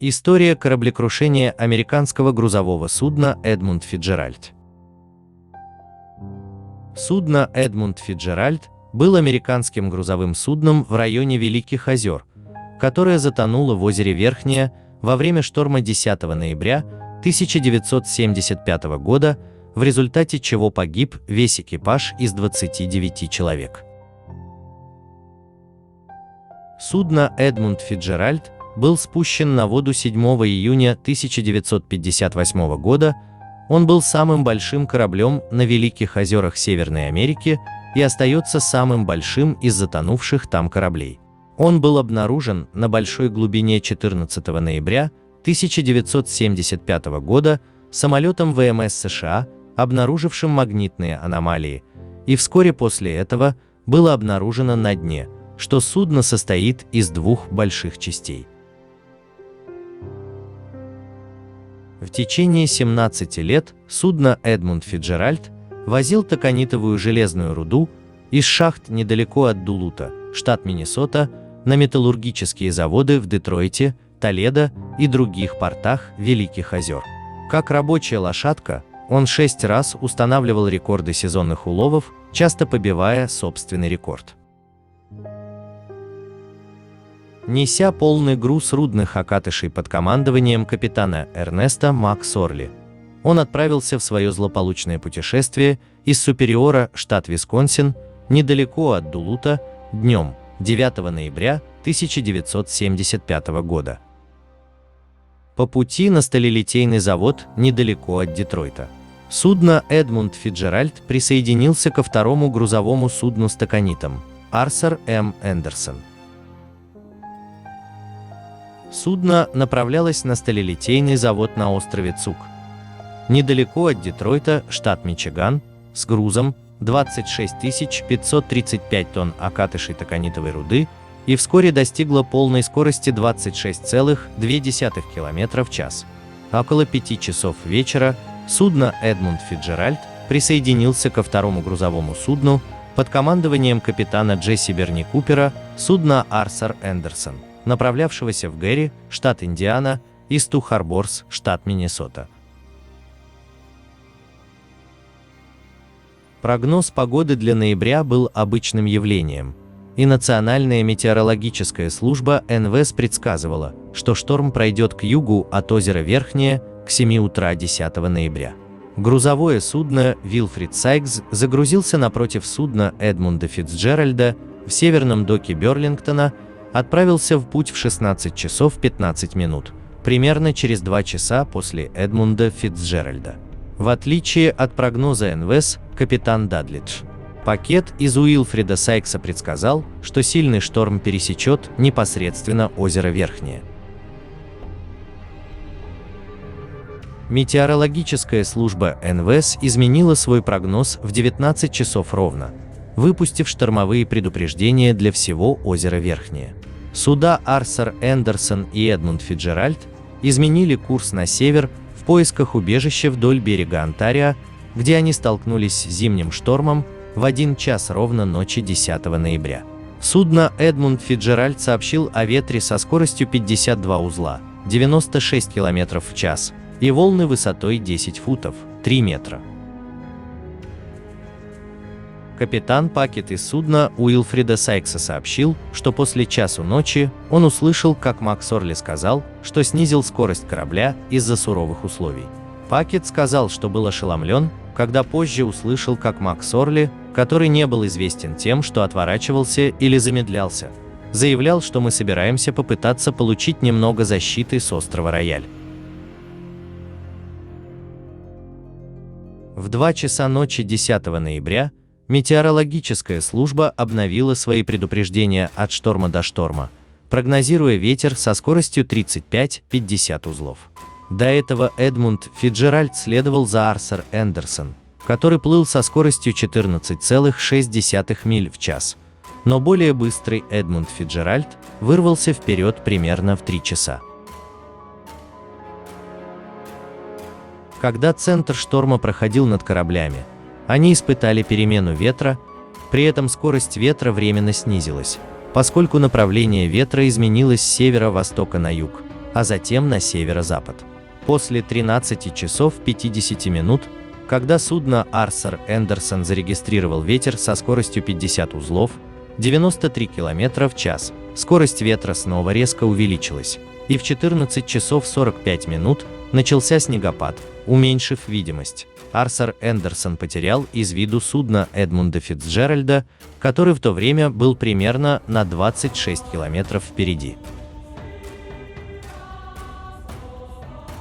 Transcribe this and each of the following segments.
История кораблекрушения американского грузового судна «Эдмунд Фицджеральд». Судно «Эдмунд Фицджеральд» было американским грузовым судном в районе Великих озер, которое затонуло в озере Верхнее во время шторма 10 ноября 1975 года, в результате чего погиб весь экипаж из 29 человек. Судно «Эдмунд Фицджеральд» был спущен на воду 7 июня 1958 года. Он был самым большим кораблем на Великих озерах Северной Америки и остается самым большим из затонувших там кораблей. Он был обнаружен на большой глубине 14 ноября 1975 года самолетом ВМС США, обнаружившим магнитные аномалии, и вскоре после этого было обнаружено на дне, что судно состоит из двух больших частей. В течение 17 лет судно «Эдмунд Фицджеральд» возил токанитовую железную руду из шахт недалеко от Дулута, штат Миннесота, на металлургические заводы в Детройте, Толедо и других портах Великих озер. Как рабочая лошадка, он 6 раз устанавливал рекорды сезонных уловов, часто побивая собственный рекорд. Неся полный груз рудных окатышей под командованием капитана Эрнеста МакСорли, он отправился в свое злополучное путешествие из Супериора, штат Висконсин, недалеко от Дулута, днем 9 ноября 1975 года. По пути на сталелитейный завод недалеко от Детройта. Судно «Эдмунд Фицджеральд» присоединился ко второму грузовому судну с токанитом «Арсер М. Эндерсон». Судно направлялось на сталелитейный завод на острове Цук, недалеко от Детройта, штат Мичиган, с грузом 26 535 тонн окатышей токанитовой руды и вскоре достигло полной скорости 26,2 км в час. Около 5 часов вечера судно «Эдмунд Фицджеральд» присоединился ко второму грузовому судну под командованием капитана Джесси Берни Купера, судна «Арсер Эндерсон», направлявшегося в Гэри, штат Индиана, и Сту-Харборс, штат Миннесота. Прогноз погоды для ноября был обычным явлением, и Национальная метеорологическая служба НВС предсказывала, что шторм пройдет к югу от озера Верхнее к 7 утра 10 ноября. Грузовое судно «Вилфрид Сайкс» загрузился напротив судна «Эдмунда Фицджеральда» в северном доке Берлингтона, отправился в путь в 16 часов 15 минут, примерно через 2 часа после «Эдмунда Фицджеральда». В отличие от прогноза НВС, капитан Дадлидж Пакет из Уилфрида Сайкса предсказал, что сильный шторм пересечет непосредственно озеро Верхнее. Метеорологическая служба НВС изменила свой прогноз в 19 часов ровно, выпустив штормовые предупреждения для всего озера Верхнее. Суда «Арсер Эндерсон» и «Эдмунд Фицджеральд» изменили курс на север в поисках убежища вдоль берега Онтарио, где они столкнулись с зимним штормом в 1 час ровно ночи 10 ноября. Судно «Эдмунд Фицджеральд» сообщил о ветре со скоростью 52 узла, 96 км в час, и волны высотой 10 футов, 3 метра. Капитан Пакет из судна Уилфрида Сайкса сообщил, что после часу ночи он услышал, как МакСорли сказал, что снизил скорость корабля из-за суровых условий. Пакет сказал, что был ошеломлен, когда позже услышал, как МакСорли, который не был известен тем, что отворачивался или замедлялся, заявлял, что мы собираемся попытаться получить немного защиты с острова Рояль. В 2 часа ночи 10 ноября метеорологическая служба обновила свои предупреждения от шторма до шторма, прогнозируя ветер со скоростью 35-50 узлов. До этого «Эдмунд Фицджеральд» следовал за «Арсер Эндерсон», который плыл со скоростью 14,6 миль в час, но более быстрый «Эдмунд Фицджеральд» вырвался вперед примерно в 3 часа. Когда центр шторма проходил над кораблями, они испытали перемену ветра, при этом скорость ветра временно снизилась, поскольку направление ветра изменилось с северо-востока на юг, а затем на северо-запад. После 13 часов 50 минут, когда судно Арсер Эндерсон зарегистрировал ветер со скоростью 50 узлов, 93 км в час, скорость ветра снова резко увеличилась, и в 14 часов 45 минут начался снегопад, уменьшив видимость. Арсер Эндерсон потерял из виду судно Эдмунда Фицджеральда, который в то время был примерно на 26 километров впереди.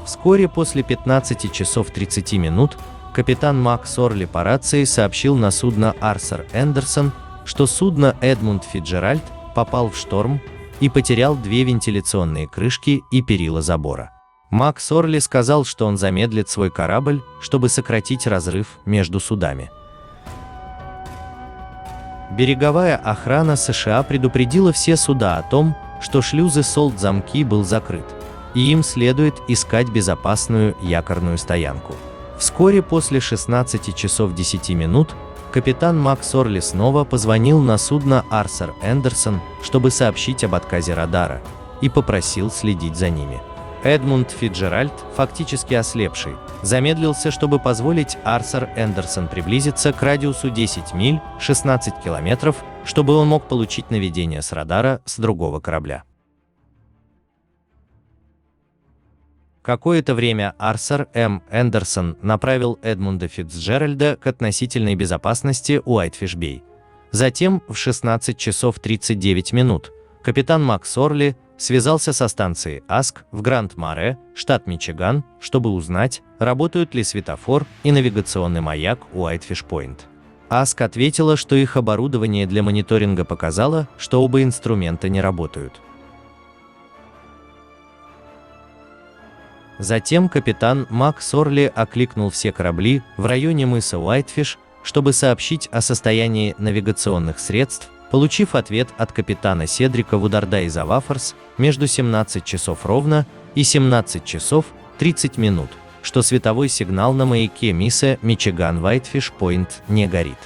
Вскоре после 15 часов 30 минут капитан Мак Сорли по рации сообщил на судно Арсер Эндерсон, что судно Эдмунд Фицджеральд попал в шторм и потерял две вентиляционные крышки и перила забора. Мак Сорли сказал, что он замедлит свой корабль, чтобы сократить разрыв между судами. Береговая охрана США предупредила все суда о том, что шлюзы Солт-замки был закрыт, и им следует искать безопасную якорную стоянку. Вскоре после 16 часов 10 минут капитан Мак Сорли снова позвонил на судно Арсер Эндерсон, чтобы сообщить об отказе радара, и попросил следить за ними. Эдмунд Фицджеральд, фактически ослепший, замедлился, чтобы позволить Арсер Эндерсон приблизиться к радиусу 10 миль, 16 километров, чтобы он мог получить наведение с радара с другого корабля. Какое-то время Арсер М. Эндерсон направил Эдмунда Фицджеральда к относительной безопасности Уайтфиш-Бей. Затем в 16 часов 39 минут капитан Мак Сорли связался со станцией АСК в Гранд-Море, штат Мичиган, чтобы узнать, работают ли светофор и навигационный маяк Уайтфиш-Пойнт. АСК ответила, что их оборудование для мониторинга показало, что оба инструмента не работают. Затем капитан Мак Сорли окликнул все корабли в районе мыса Уайтфиш, чтобы сообщить о состоянии навигационных средств, получив ответ от капитана Седрика Вударда из Авафорс между 17 часов ровно и 17 часов 30 минут, что световой сигнал на маяке мисса Мичиган Уайтфиш-Пойнт не горит.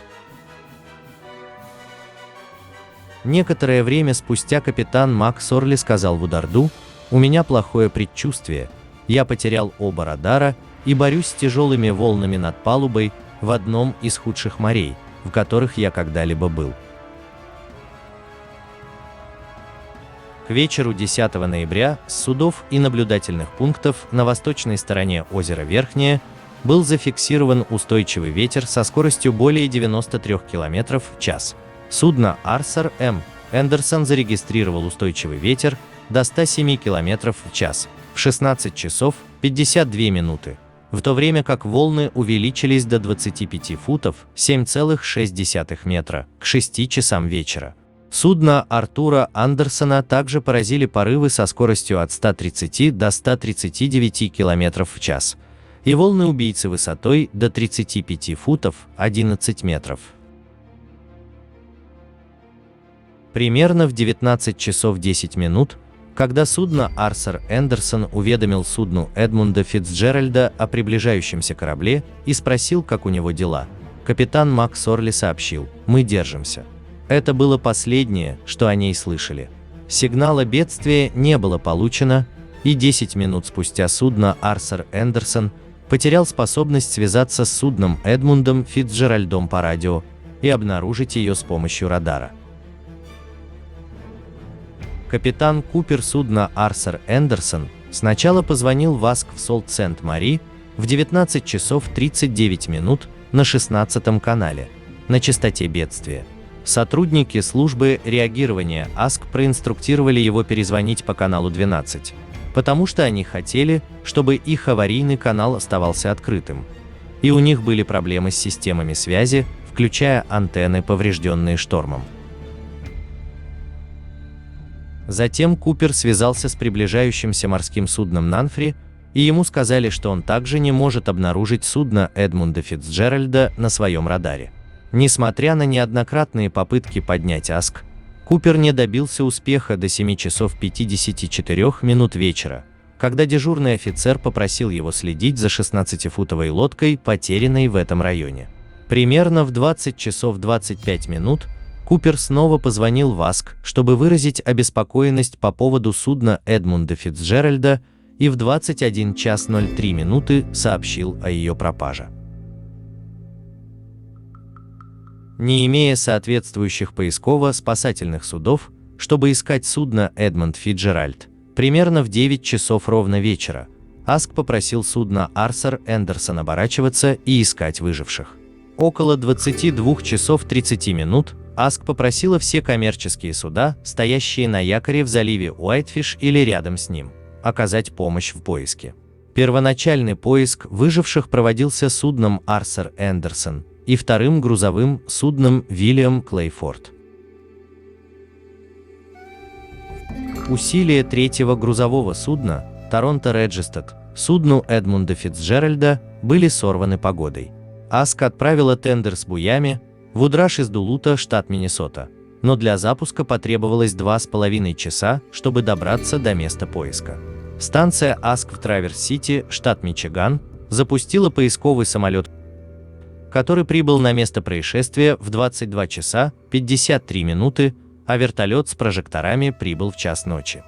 Некоторое время спустя капитан Мак Сорли сказал Вударду: «У меня плохое предчувствие. Я потерял оба радара и борюсь с тяжелыми волнами над палубой в одном из худших морей, в которых я когда-либо был». К вечеру 10 ноября с судов и наблюдательных пунктов на восточной стороне озера Верхнее был зафиксирован устойчивый ветер со скоростью более 93 км в час. Судно Арсер М. Эндерсон зарегистрировал устойчивый ветер до 107 км в час в 16 часов 52 минуты, в то время как волны увеличились до 25 футов 7,6 метра к 6 часам вечера. Судно Артура Андерсона также поразили порывы со скоростью от 130 до 139 км в час и волны убийцы высотой до 35 футов 11 метров. Примерно в 19 часов 10 минут, когда судно Арсер Эндерсон уведомил судну Эдмунда Фицджеральда о приближающемся корабле и спросил, как у него дела, капитан Мак Сорли сообщил: «Мы держимся». Это было последнее, что о ней слышали. Сигнала бедствия не было получено, и 10 минут спустя судно Арсер Эндерсон потерял способность связаться с судном Эдмундом Фицджеральдом по радио и обнаружить ее с помощью радара. Капитан Купер судна Арсер Эндерсон сначала позвонил в АСК в Солт-Сент-Мари в 19 часов 39 минут на 16-м канале, на частоте бедствия. Сотрудники службы реагирования АСК проинструктировали его перезвонить по каналу 12, потому что они хотели, чтобы их аварийный канал оставался открытым, и у них были проблемы с системами связи, включая антенны, поврежденные штормом. Затем Купер связался с приближающимся морским судном Нанфри, и ему сказали, что он также не может обнаружить судно Эдмунда Фицджеральда на своем радаре. Несмотря на неоднократные попытки поднять АСК, Купер не добился успеха до 7 часов 54 минут вечера, когда дежурный офицер попросил его следить за 16-футовой лодкой, потерянной в этом районе. Примерно в 20 часов 25 минут Купер снова позвонил в Аск, чтобы выразить обеспокоенность по поводу судна Эдмунда Фицджеральда, и в 21 час 03 минуты сообщил о ее пропаже. Не имея соответствующих поисково-спасательных судов, чтобы искать судно Эдмунд Фицджеральд, примерно в 9 часов ровно вечера, Аск попросил судно Арсер Эндерсон оборачиваться и искать выживших. Около 22 часов 30 минут Аск попросила все коммерческие суда, стоящие на якоре в заливе Уайтфиш или рядом с ним, оказать помощь в поиске. Первоначальный поиск выживших проводился судном Арсер Эндерсон и вторым грузовым судном Вильям Клейфорд. Усилия третьего грузового судна Торонто Реджистед, судну Эдмунда Фицджеральда, были сорваны погодой. Аск отправила тендер с буями в Удраш из Дулута, штат Миннесота, но для запуска потребовалось 2,5 часа, чтобы добраться до места поиска. Станция Аск в Траверс-Сити, штат Мичиган, запустила поисковый самолет, который прибыл на место происшествия в 22 часа 53 минуты, а вертолет с прожекторами прибыл в час ночи.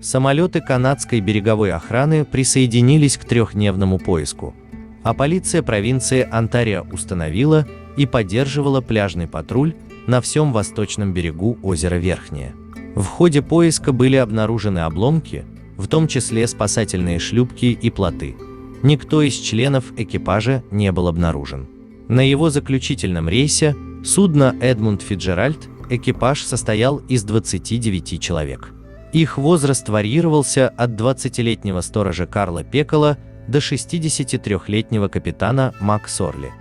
Самолеты канадской береговой охраны присоединились к трехдневному поиску, а полиция провинции Онтарио установила и поддерживала пляжный патруль на всем восточном берегу озера Верхнее. В ходе поиска были обнаружены обломки, в том числе спасательные шлюпки и плоты. Никто из членов экипажа не был обнаружен. На его заключительном рейсе судна Эдмунд Фицджеральд экипаж состоял из 29 человек. Их возраст варьировался от 20-летнего сторожа Карла Пекола до 63-летнего капитана Мак Сорли.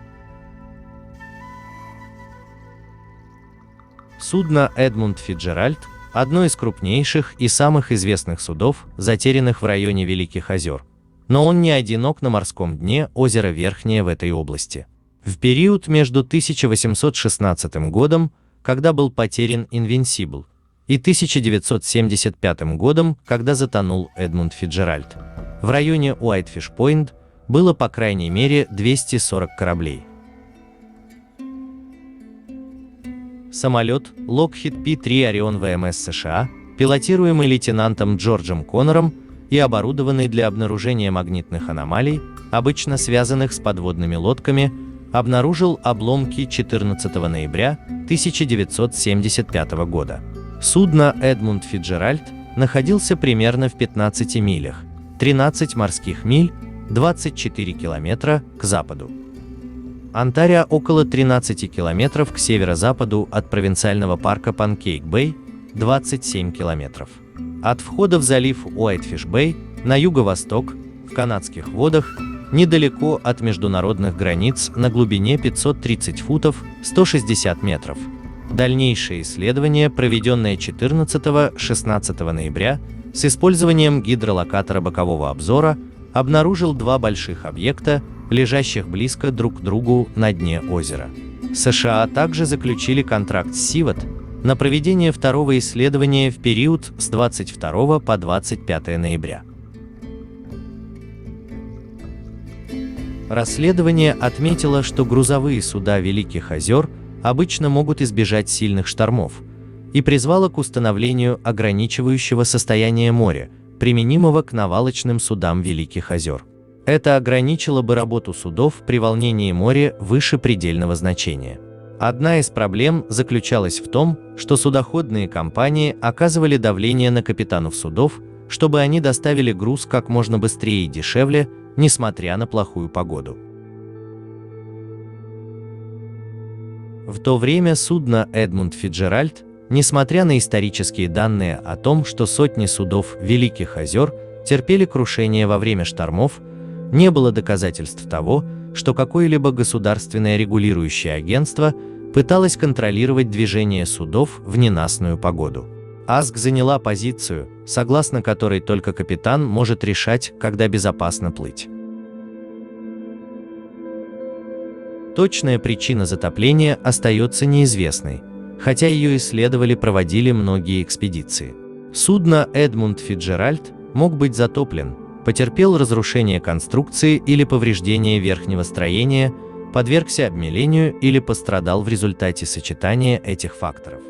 Судно Эдмунд Фицджеральд – одно из крупнейших и самых известных судов, затерянных в районе Великих озер. Но он не одинок на морском дне озера Верхнее в этой области. В период между 1816 годом, когда был потерян Инвинсибл, и 1975 годом, когда затонул Эдмунд Фицджеральд, в районе Уайтфиш-Пойнт было по крайней мере 240 кораблей. Самолет Lockheed P-3 Orion ВМС США, пилотируемый лейтенантом Джорджем Коннором и оборудованный для обнаружения магнитных аномалий, обычно связанных с подводными лодками, обнаружил обломки 14 ноября 1975 года. Судно Эдмунд Фицджеральд находился примерно в 15 милях, 13 морских миль, 24 километра к западу. Онтарио около 13 километров к северо-западу от провинциального парка Панкейк-Бэй, 27 километров. От входа в залив Уайтфиш-Бэй на юго-восток, в канадских водах, недалеко от международных границ на глубине 530 футов, 160 метров. Дальнейшее исследование, проведенное 14-16 ноября с использованием гидролокатора бокового обзора, обнаружил два больших объекта, лежащих близко друг к другу на дне озера. США также заключили контракт с Сивот на проведение второго исследования в период с 22 по 25 ноября. Расследование отметило, что грузовые суда Великих озер обычно могут избежать сильных штормов, и призвало к установлению ограничивающего состояния моря, применимого к навалочным судам Великих озер. Это ограничило бы работу судов при волнении моря выше предельного значения. Одна из проблем заключалась в том, что судоходные компании оказывали давление на капитанов судов, чтобы они доставили груз как можно быстрее и дешевле, несмотря на плохую погоду. В то время судно Эдмунд Фицджеральд, несмотря на исторические данные о том, что сотни судов Великих озер терпели крушение во время штормов, не было доказательств того, что какое-либо государственное регулирующее агентство пыталось контролировать движение судов в ненастную погоду. Аск заняла позицию, согласно которой только капитан может решать, когда безопасно плыть. Точная причина затопления остается неизвестной, хотя ее проводили многие экспедиции. Судно Эдмунд Фицджеральд мог быть затоплен, потерпел разрушение конструкции или повреждение верхнего строения, подвергся обмелению или пострадал в результате сочетания этих факторов.